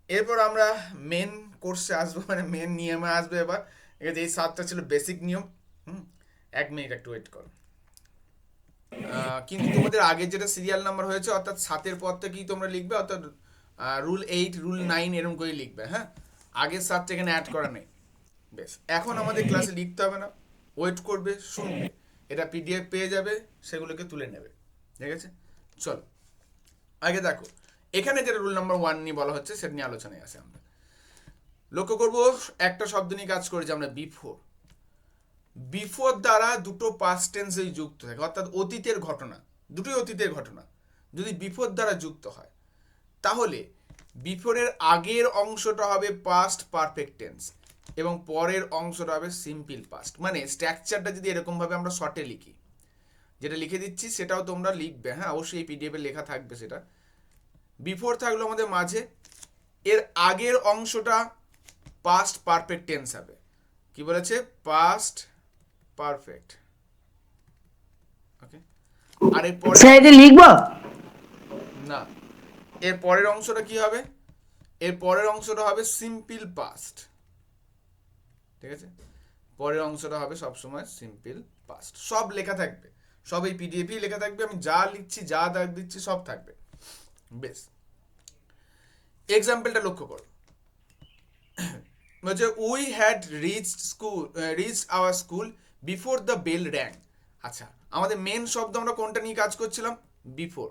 এরপর আমরা মেন কোর্সে আসবো, মানে মেন নিয়মে আসবে এবার। এই 7টা ছিল বেসিক নিয়ম। 1 মিনিট একটু ওয়েট করো। কিন্তু তোমাদের আগে যেটা সিরিয়াল নাম্বার হয়েছে, অর্থাৎ 7-এর পর থেকেই তোমরা লিখবে, অর্থাৎ রুল 8, রুল 9 এরকম করে লিখবে। হ্যাঁ, আগের 7টা এখানে অ্যাড করা নেই। বেশ, এখন আমাদের ক্লাসে লিখতে হবে না, ওয়েট করবে, শুনবে, এটা পিডিএফ পেয়ে যাবে, সেগুলোকে তুলে নেবে। ঠিক আছে, চলো আগে দেখো এখানে যেটা রুল নাম্বার 1 নিয়ে বলা হচ্ছে সেটা নিয়ে আলোচনায় আসে। আমরা লক্ষ্য করবো একটা শব্দ নিয়ে কাজ করেছি আমরা, বিফোর। বিফোর দ্বারা দুটো পাস্ট টেন্সেই যুক্ত থাকে, অর্থাৎ অতীতের ঘটনা, দুটোই অতীতের ঘটনা যদি বিফোর দ্বারা যুক্ত হয়, তাহলে বিফোরের আগের অংশটা হবে পাস্ট পারফেক্ট টেন্স এবং পরের অংশটা হবে সিম্পল পাস্ট। মানে স্ট্রাকচারটা যদি এরকমভাবে আমরা শর্টে লিখি, যেটা লিখে দিচ্ছি সেটাও তোমরা লিখবে। হ্যাঁ, অবশ্যই এই পিডিএফে লেখা থাকবে। সেটা বিফোর থাকলো আমাদের মাঝে, এর আগের অংশটা পাস্ট পারফেক্ট টেন্স হবে। কি বলেছে? Past perfect. ওকে, আর এর পরে স্যার এটা লিখবো না, এর পরের অংশটা কি হবে? এর পরের অংশটা হবে সিম্পল পাস্ট। ঠিক আছে, পরের অংশটা হবে সবসময় সিম্পল পাস্ট। সব লেখা থাকবে, সব এই পিডিএফই লেখা থাকবে। আমি যা লিখছি, যা দাগ দিচ্ছি, সব থাকবে। বেশ, এক্সাম্পলটা লক্ষ্য করো। বলছে we had reached our school before the bell rang. আচ্ছা, আমাদের মেন শব্দ আমরা কোনটা নিয়ে কাজ করছিলাম? বিফোর।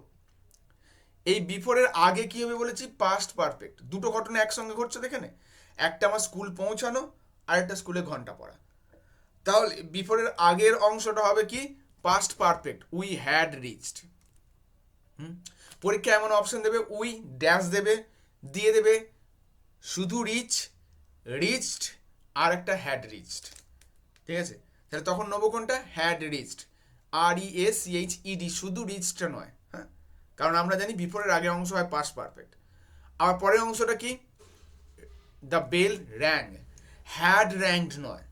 এই বিফোরের আগে কি হবে বলেছি? Past perfect. দুটো ঘটনা একসঙ্গে ঘটছে এখানে, একটা আমার স্কুল পৌঁছানো আর একটা স্কুলে ঘন্টা পড়া। তাহলে বিফোরের আগের অংশটা হবে কি? Past perfect, we had reached. পরীক্ষা এমন অপশন দেবে, উই ড্যাশ দেবে, দিয়ে দেবে শুধু রিচড আর একটা হ্যাড রিচড। ঠিক আছে, তাহলে তখন নেবো কোনটা? হ্যাড রিচড, REACHED, শুধু রিচডটা নয়। হ্যাঁ, কারণ আমরা জানি বিফোরের আগের অংশ হয় পাস্ট পারফেক্ট। আবার পরের অংশটা কি? The bell rang, had ranked নয়।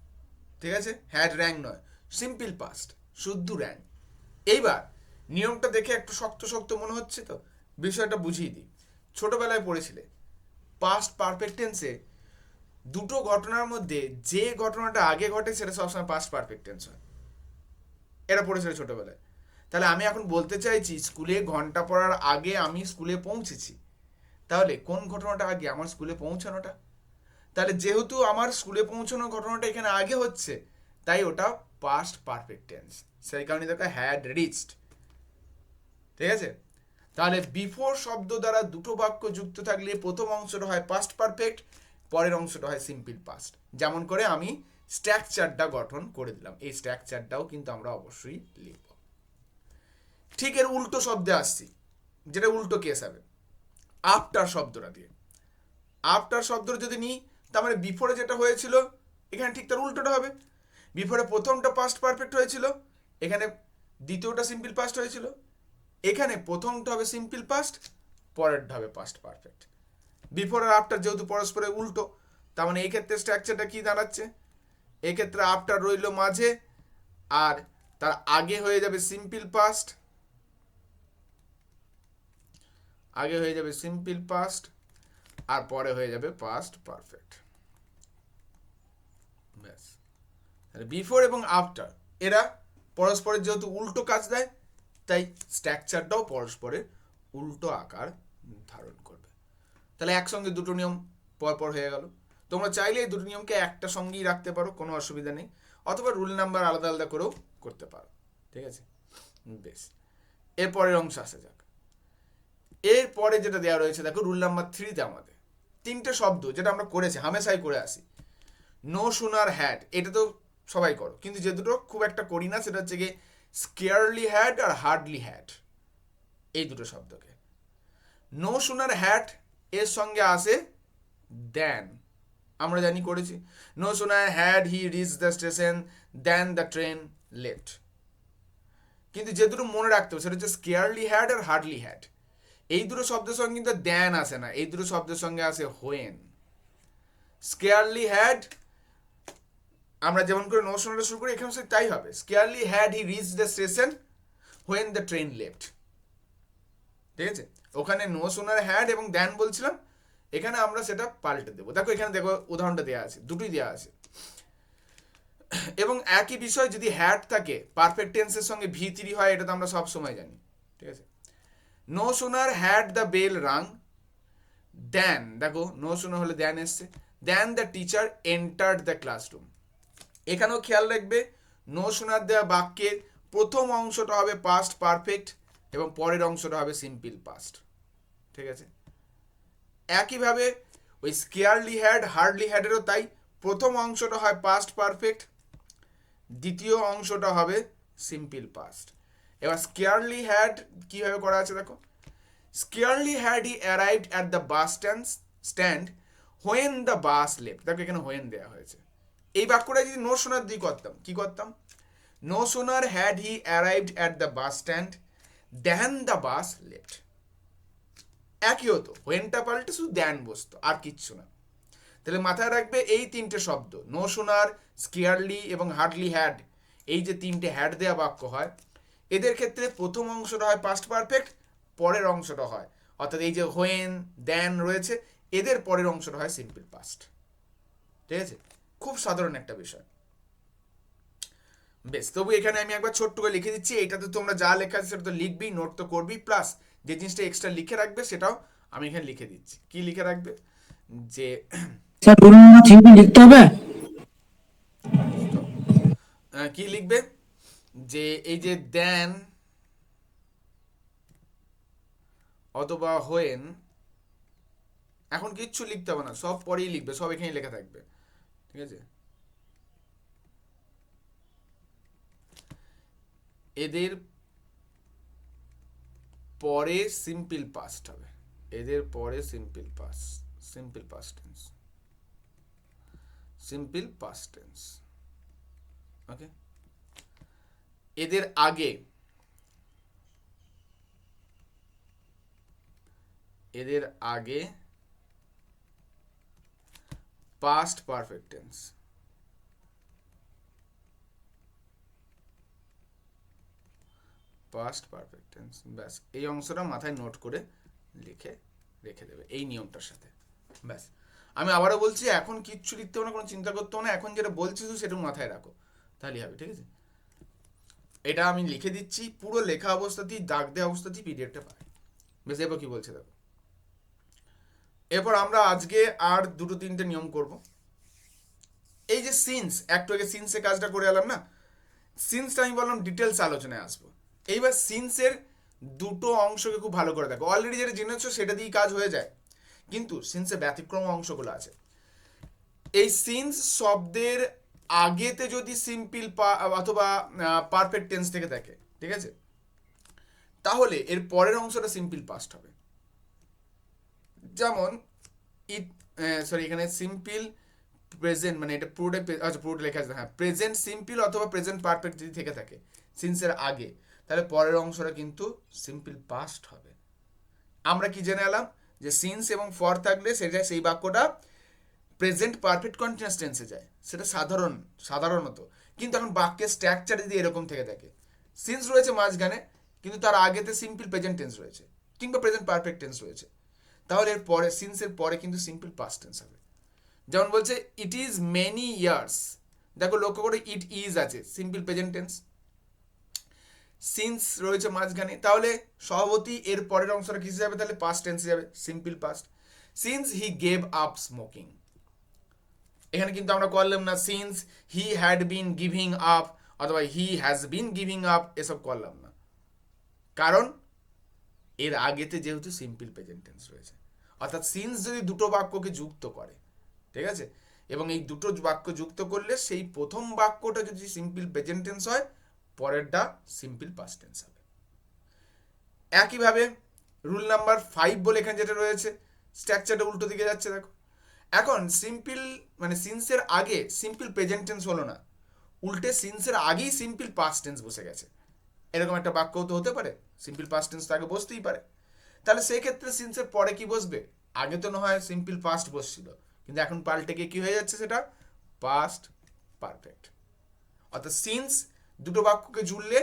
ঠিক আছে, হ্যাড র্যাঙ্ক নয়, সিম্পল পাস্ট, শুদ্ধ র্যাঙ্ক। এইবার নিয়মটা দেখে একটু শক্ত শক্ত মনে হচ্ছে, তো বিষয়টা বুঝিয়ে দিই। ছোটবেলায় পড়েছিলে পাস্ট পারফেক্ট টেন্সে দুটো ঘটনার মধ্যে যে ঘটনাটা আগে ঘটে সেটা সবসময় পাস্ট পারফেক্ট টেন্স হয়। এটা পড়েছিল ছোটবেলায়। তাহলে আমি এখন বলতে চাইছি স্কুলে ঘন্টা পড়ার আগে আমি স্কুলে পৌঁছেছি, তাহলে কোন ঘটনাটা আগে? আমার স্কুলে পৌঁছানোটা। তাহলে যেহেতু আমার স্কুলে পৌঁছানোর ঘটনাটা এখানে আগে হচ্ছে, তাই ওটা পাস্ট পারফেক্ট টেন্স, সেই কারণে দেখা হ্যাড রিচড। ঠিক আছে, তাহলে বিফোর শব্দ দ্বারা দুটো বাক্য যুক্ত থাকলে প্রথম অংশটা হয় পাস্ট পারফেক্ট, পরের অংশটা হয় সিম্পল পাস্ট। যেমন করে আমি স্ট্রাকচারটা গঠন করে দিলাম, এই স্ট্রাকচারটাও কিন্তু আমরা অবশ্যই লিখব। ঠিক এর উল্টো শব্দে আসছি, যেটা উল্টো কেস হবে আফটার শব্দটা দিয়ে। আফটার শব্দটা যদি নিই, তার মানে বিফোরে যেটা হয়েছিল এখানে ঠিক তার উল্টোটা হবে। বিফোরে প্রথমটা পাস্ট পারফেক্ট হয়েছিল, এখানে দ্বিতীয়টা সিম্পল পাস্ট হয়েছিল। এখানে প্রথমটা হবে সিম্পল পাস্ট, পরেরটা হবে পাস্ট পারফেক্ট। বিফোর আর আফটার যেহেতু পরস্পরের উল্টো, তার মানে এই ক্ষেত্রে স্ট্রাকচারটা কি দাঁড়াচ্ছে, এই ক্ষেত্রে আফটার রইল মাঝে, আর তার আগে হয়ে যাবে সিম্পল পাস্ট, আগে হয়ে যাবে সিম্পল পাস্ট, আর পরে হয়ে যাবে পাস্ট পারফেক্ট। ব্যাস, বিফোর এবং আফটার এরা পরস্পরের যেহেতু উল্টো কাজ দেয়, তাই স্ট্রাকচারটাও পরস্পরের উল্টো আকার ধারণ করবে। তাহলে একসঙ্গে দুটো নিয়ম পরপর হয়ে গেল। তোমরা চাইলে এই দুটো নিয়মকে একটা সঙ্গেই রাখতে পারো, কোনো অসুবিধা নেই, অথবা রুল নাম্বার আলাদা আলাদা করেও করতে পারো। ঠিক আছে, বেশ, এরপরের অংশ আসা যাক। এরপরে যেটা দেওয়া রয়েছে দেখো রুল নাম্বার 3তে আমাদের তিনটে শব্দ যেটা আমরা করেছি, হামেশাই করে আসি। নো সুনার হ্যাড, এটা তো সবাই করো, কিন্তু যে দুটো খুব একটা করি না সেটা হচ্ছে গিয়ে স্কেয়ারলি হ্যাড আর হার্ডলি হ্যাড, এই দুটো শব্দকে। নো সুনার হ্যাড এর সঙ্গে আসে দেন, আমরা জানি করেছি। No sooner had he reach the station then the train left. কিন্তু যে দুটো মনে রাখতে হবে সেটা হচ্ছে স্কেয়ারলি হ্যাড আর হার্ডলি হ্যাড। এই দুটো শব্দের সঙ্গে কিন্তু দেন আসে না, এই দুটো শব্দের সঙ্গে আসে হোয়েন। স্কেয়ারলি হ্যাড আমরা যেমন করে নো শোনাটা শুরু করি, এখানে তাই হবে। Scarcely had he reach the station when the train left. ঠিক আছে, ওখানে নো শোনার হ্যাড এবং দেন বলছিলাম, এখানে আমরা সেটা পাল্টে দেবো। দেখো এখানে দেখো উদাহরণটা দেওয়া আছে, দুটোই দেওয়া আছে। এবং একই বিষয় যদি হ্যাড থাকে পারফেক্ট টেন্সের সঙ্গে V3 হয়, এটা তো আমরা সব সময় জানি। ঠিক আছে, no sooner had the bell rang then, দেখো নো সোনার হলে দেন এসছে, then the teacher entered the classroom. এখানেও খেয়াল রাখবে নো সোনার দেওয়া বাক্যের প্রথম অংশটা হবে পাস্ট পারফেক্ট এবং পরের অংশটা হবে সিম্পল পাস্ট। ঠিক আছে, একইভাবে ওই স্কেয়ারলি হ্যাড হার্ডলি হ্যাডেরও তাই, প্রথম অংশটা হয় পাস্ট পারফেক্ট, দ্বিতীয় অংশটা হবে সিম্পল পাস্ট। এবার স্কেয়ারলি হ্যাড কিভাবে করা আছে দেখো, scarcely had he arrived at the bus stand when the bus left. দেখো এখানে হোয়েন দেওয়া হয়েছে। এই বাক্যটা যদি নো সোনার দিয়ে করতাম, কি করতাম, no sooner had he arrived at the bus stand then the bus left. একই হতো, হোয়েনটা পাল্টে শুধু দেন বসতো, আর কিচ্ছু না। তাহলে মাথায় রাখবে এই তিনটে শব্দ নো সোনার, স্কেয়ারলি এবং হার্ডলি হ্যাড, এই যে তিনটে হ্যাড দেওয়া বাক্য হয়, এদের ক্ষেত্রে প্রথম অংশটা হয় পাস্ট পারফেক্ট, পরের অংশটা হয়, অর্থাৎ এই যে হোয়েন দেন রয়েছে এদের পরের অংশটা হয় সিম্পল পাস্ট। ঠিক আছে, খুব সাধারণ একটা বিষয়। বেশ, তবু এখানে আমি একবার ছোট্ট করে লিখে দিচ্ছি, এইটাতে তোমরা যা লেখা আছে সেটা তো লিখবি, নোট তো করবি, প্লাস যে জিনিসটা এক্সট্রা লিখে রাখবে সেটাও আমি এখানে লিখে দিচ্ছি। কি লিখে রাখবে, যে স্যার রুল নাম্বার 3 লিখতে হবে। কি লিখবে, যে এই যে দেন অথবা হোয়েন, এখন কিচ্ছু লিখতে হবে না, সব পরেই লিখবে, সব এখানেই লেখা থাকবে। ঠিক আছে, এদের পরে সিম্পল পাস্ট হবে, এদের পরে simple past, simple past tense, simple past tense. Okay, এদের আগে, এদের আগে past perfect tense, past perfect tense. ব্যাস, এই অংশটা মাথায় নোট করে লিখে রেখে দেবে এই নিয়মটার সাথে। ব্যাস, আমি আবারও বলছি, এখন কিচ্ছু লিখতে হবে না, কোনো চিন্তা করতে হবে না, এখন যেটা বলছি সেটা মাথায় রাখো, তাহলেই হবে। ঠিক আছে, এটা আমি লিখে দিচ্ছি, পুরো লেখা অবস্থাতেই দাগ দেওয়া অবস্থাতেই পিডিএফটা পাই। বেশ, এরপর কি বলছে দেখো, এরপর আমরা আজকে আর দুটো তিনটে নিয়ম করব। এই যে সিন্স, একটু আগে সিন্সে কাজটা করে এলাম না, সিন্সটা আমি বললাম ডিটেলস আলোচনায় আসবো। এইবার সিন্সের দুটো অংশকে খুব ভালো করে দেখো, অলরেডি যেটা জেনেছো সেটা দিয়েই কাজ হয়ে যায়, কিন্তু সিন্সে ব্যতিক্রম অংশগুলো আছে। এই সিন্স শব্দের আগেতে যদি সিম্পল অথবা পারফেক্ট টেন্স থেকে থাকে, ঠিক আছে, তাহলে এর পরের অংশটা সিম্পল পাস্ট হবে। যেমন ইট, সরি এখানে সিম্পল প্রেজেন্ট, মানে এটা পুরোটাই আচ্ছা পুরোটা লেখা আছে, হ্যাঁ প্রেজেন্ট সিম্পল অথবা প্রেজেন্ট পারফেক্ট যদি থেকে থাকে সিন্সের আগে, তাহলে পরের অংশটা কিন্তু সিম্পল পাস্ট হবে। আমরা কি জেনে এলাম যে সিন্স এবং ফর থাকলে সেটা সেই বাক্যটা প্রেজেন্ট পারফেক্ট কন্টিনিউয়াস টেন্সে যায়, সেটা সাধারণত। কিন্তু এখন বাক্যের স্ট্রাকচার যদি এরকম থেকে থাকে, সিন্স রয়েছে মাঝখানে কিন্তু তার আগেতে সিম্পল প্রেজেন্ট টেন্স রয়েছে কিংবা প্রেজেন্ট পারফেক্ট টেন্স রয়েছে, তাহলে এর পরে সিন্সের পরে কিন্তু সিম্পল পাস্ট টেন্স হবে। যেমন বলছে ইট ইজ মেনি ইয়ার্স, দেখো লক্ষ্য করে ইট ইজ আছে সিম্পল প্রেজেন্ট টেন্স, সিন্স রয়েছে মাঝখানে, তাহলে স্বভাবতই এর পরের অংশটা কিসে যাবে, তাহলে পাস্ট টেন্সে যাবে, simple past. Since he gave up smoking, এখানে কিন্তু আমরা করলাম না since he had been giving up অথবা he has been giving up, এসব করলাম না, কারণ এর আগেতে যেহেতু সিম্পল প্রেজেন্ট টেন্স রয়েছে। অর্থাৎ সিন্স যদি দুটো বাক্যকে যুক্ত করে, ঠিক আছে, এবং এই দুটো বাক্য যুক্ত করলে সেই প্রথম বাক্যটা যদি সিম্পল প্রেজেন্ট টেন্স হয়, পরেরটা সিম্পল পাস্ট টেন্স হবে। একইভাবে রুল নাম্বার 5 বলে এখানে যেটা রয়েছে, স্ট্রাকচারটা উল্টো দিকে যাচ্ছে দেখো। এখন সিম্পল মানে সিন্সের আগে সিম্পল প্রেজেন্ট টেন্স হলো না, উল্টে সিন্সের আগেই সিম্পল পাস্ট টেন্স বসে গেছে, এরকম একটা বাক্য তো হতে পারে, সিম্পল পাস্ট টেন্স তো আগে বসতেই পারে। তাহলে সেই ক্ষেত্রে সিন্সের পরে কি বসবে, আগে তো না হয় সিম্পল পাস্ট বসছিল, কিন্তু এখন পাল্টে গিয়ে কি হয়ে যাচ্ছে, সেটা পাস্ট পারফেক্ট। অর্থাৎ সিন্স দুটো বাক্যকে জুড়লে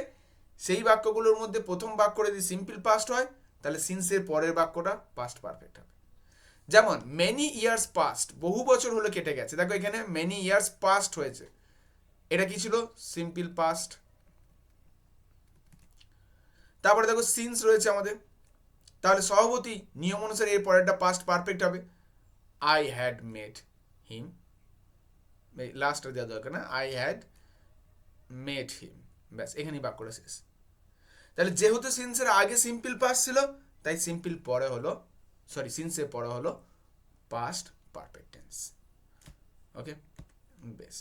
সেই বাক্যগুলোর মধ্যে প্রথম বাক্যটা যদি সিম্পল পাস্ট হয়, তাহলে সিন্সের পরের বাক্যটা পাস্ট পারফেক্ট হবে। যেমন মেনি ইয়ার্স পাস্ট, বহু বছর হলো কেটে গেছে, দেখো এখানে মেনি ইয়ার্স পাস্ট হয়েছে, এটা কি ছিল, সিম্পল পাস্ট। তারপরে দেখো সিন্স রয়েছে আমাদের, তাহলে স্বভাবতই নিয়ম অনুসারে এর পরেরটা পাস্ট পারফেক্ট হবে, আই হ্যাড মেড হিম, লাস্টটা দেওয়া দরকার না, আই হ্যাড মেড হিম, ব্যাস এখানেই বাক্যটা শেষ। তাহলে যেহেতু সিন্সের আগে সিম্পল পাস্ট ছিল, তাই সিম্পল পরে হলো, সরি সিন্সের পরে হলো পাস্ট পারফেক্ট টেন্স। ওকে, বেশ।